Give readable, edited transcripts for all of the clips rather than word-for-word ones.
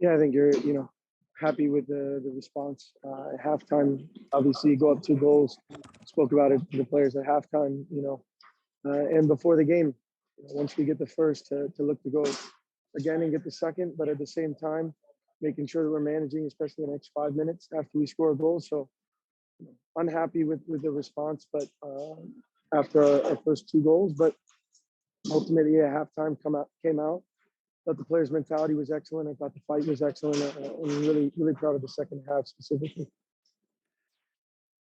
Yeah, I think you're, happy with the response. At halftime, obviously, you go up 2 goals. Spoke about it to the players at halftime, and before the game. Once we get the first, to look to go again and get the second, but at the same time, making sure that we're managing, especially the next 5 minutes after we score a goal. So unhappy with the response, but after our first 2 goals, but ultimately at halftime came out. Thought the players' mentality was excellent. I thought the fight was excellent. I'm really, really proud of the second half specifically.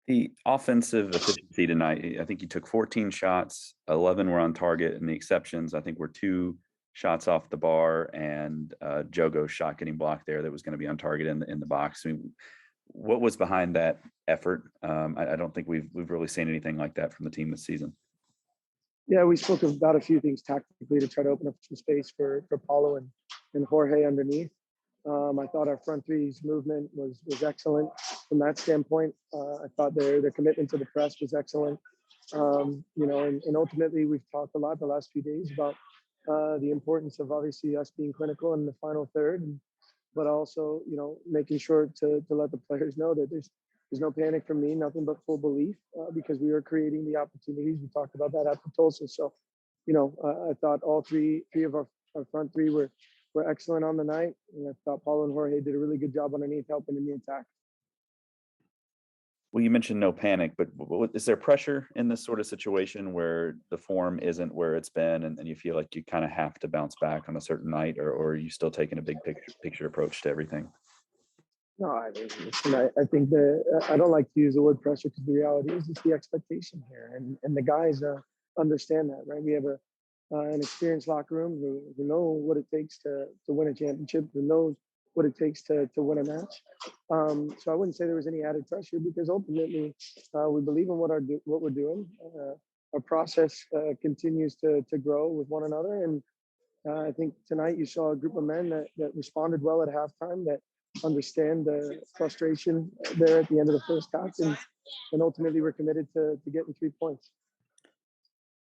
The offensive efficiency tonight, I think you took 14 shots, 11 were on target, and the exceptions, I think, were 2 shots off the bar and Jogo's shot getting blocked there that was going to be on target in the box. I mean, what was behind that effort? I don't think we've really seen anything like that from the team this season. Yeah, we spoke about a few things tactically to try to open up some space for Paulo and Jorge underneath. I thought our front three's movement was excellent from that standpoint. I thought their commitment to the press was excellent. And ultimately we've talked a lot the last few days about the importance of obviously us being clinical in the final third, but also making sure to let the players know that there's no panic from me, nothing but full belief, because we are creating the opportunities. We talked about that after Tulsa. So, I thought all three of our front three were excellent on the night. And I thought Paulo and Jorge did a really good job underneath helping in the attack. Well, you mentioned no panic, but is there pressure in this sort of situation where the form isn't where it's been and you feel like you kind of have to bounce back on a certain night, or are you still taking a big picture approach to everything? No, I think that I don't like to use the word pressure because the reality is it's the expectation here, and the guys understand that, right? We have an experienced locker room who know what it takes to win a championship, who knows what it takes to win a match. So I wouldn't say there was any added pressure because ultimately we believe in what we're doing. Our process continues to grow with one another, and I think tonight you saw a group of men that responded well at halftime, that understand the frustration there at the end of the first half, and ultimately we're committed to getting 3 points.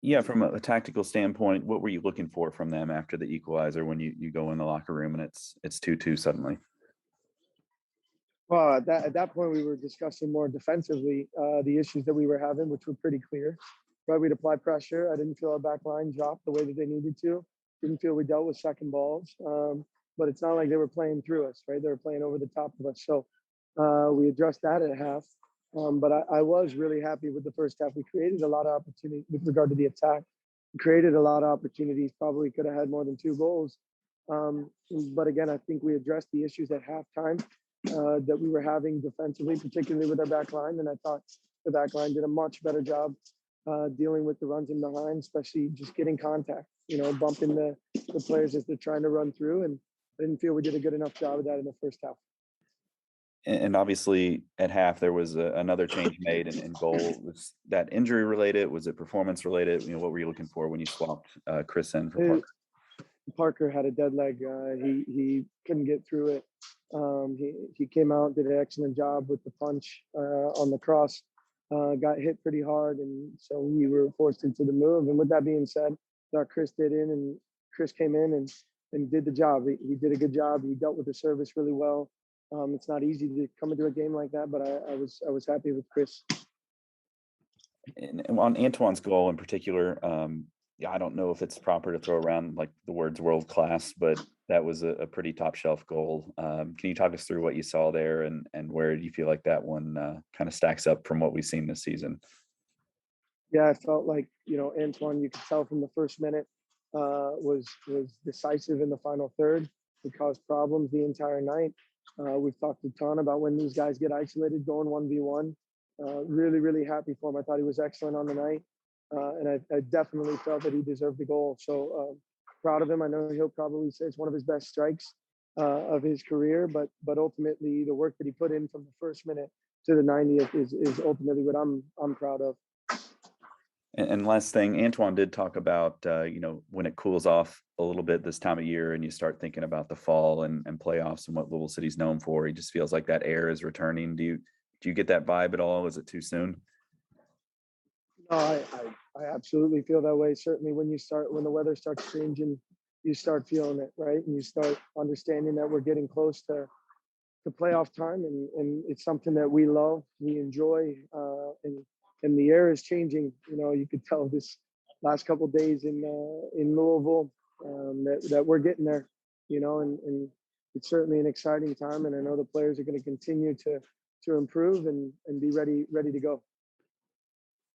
Yeah, from a tactical standpoint, what were you looking for from them after the equalizer when you go in the locker room and it's 2-2 suddenly? Well, at that point, we were discussing more defensively the issues that we were having, which were pretty clear. Right, we'd apply pressure. I didn't feel our back line dropped the way that they needed to. Didn't feel we dealt with second balls. But it's not like they were playing through us, right? They were playing over the top of us. So we addressed that at half. But I was really happy with the first half. We created a lot of opportunity with regard to the attack. We created a lot of opportunities. Probably could have had more than 2 goals. But again, I think we addressed the issues at halftime that we were having defensively, particularly with our back line. And I thought the back line did a much better job dealing with the runs in behind, especially just getting contact, bumping the players as they're trying to run through. And I didn't feel we did a good enough job of that in the first half. And obviously, at half there was another change made in goal. Was that injury related? Was it performance related? What were you looking for when you swapped Chris in for Parker? Parker had a dead leg. He couldn't get through it. He came out, did an excellent job with the punch on the cross. Got hit pretty hard, and so we were forced into the move. And with that being said, Chris came in and did the job. He did a good job. He dealt with the service really well. It's not easy to come into a game like that, but I was happy with Chris. And on Antoine's goal in particular, yeah, I don't know if it's proper to throw around like the words world class, but that was a pretty top shelf goal. Can you talk us through what you saw there and where do you feel like that one kind of stacks up from what we've seen this season? Yeah, I felt like Antoine. You could tell from the first minute was decisive in the final third. He caused problems the entire night. We've talked a ton about when these guys get isolated, going 1v1. Really, really happy for him. I thought he was excellent on the night, and I definitely felt that he deserved the goal. So proud of him. I know he'll probably say it's one of his best strikes of his career, but ultimately the work that he put in from the first minute to the 90th is ultimately what I'm proud of. And last thing, Antoine did talk about, when it cools off a little bit this time of year and you start thinking about the fall and playoffs and what LouCity's known for, he just feels like that air is returning. Do you get that vibe at all? Is it too soon? No, I absolutely feel that way. Certainly when the weather starts changing, you start feeling it, right? And you start understanding that we're getting close to playoff time, and it's something that we love, we enjoy, and the air is changing. You could tell this last couple of days in Louisville that we're getting there. And it's certainly an exciting time, and I know the players are going to continue to improve and be ready to go.